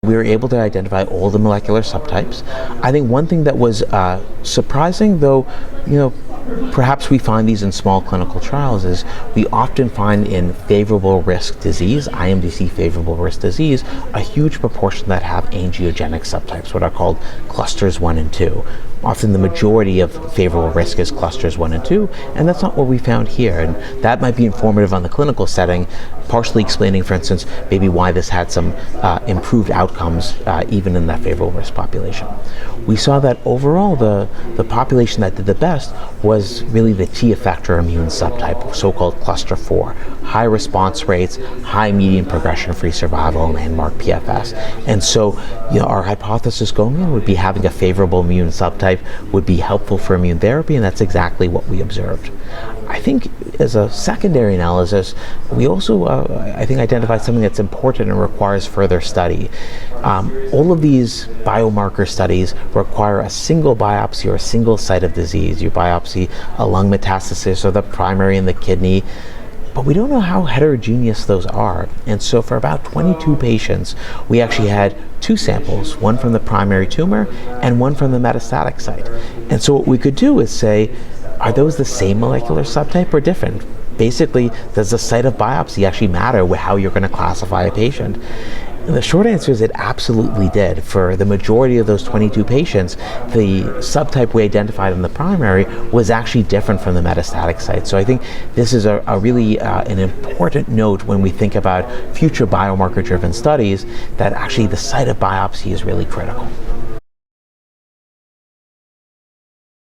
we were able to identify all the molecular subtypes. I think one thing that was surprising, though, perhaps we find these in small clinical trials, is we often find in favorable risk disease, IMDC favorable risk disease, a huge proportion that have angiogenic subtypes, what are called clusters 1 and 2. Often the majority of favorable risk is clusters 1 and 2, and that's not what we found here. And that might be informative on the clinical setting, partially explaining, for instance, maybe why this had some improved outcomes even in that favorable risk population. We saw that overall the population that did the best was really the T effector immune subtype, so-called cluster 4. High response rates, high median progression-free survival, landmark PFS. And so our hypothesis going in would be having a favorable immune subtype would be helpful for immune therapy, and that's exactly what we observed. I think as a secondary analysis, we also, I think, identified something that's important and requires further study. All of these biomarker studies require a single biopsy or a single site of disease. You biopsy a lung metastasis or the primary in the kidney, but we don't know how heterogeneous those are. And so for about 22 patients, we actually had 2 samples, one from the primary tumor and one from the metastatic site. And so what we could do is say, are those the same molecular subtype or different? Basically, does the site of biopsy actually matter with how you're going to classify a patient? And the short answer is it absolutely did. For the majority of those 22 patients, the subtype we identified in the primary was actually different from the metastatic site. So I think this is a really an important note when we think about future biomarker-driven studies, that actually the site of biopsy is really critical.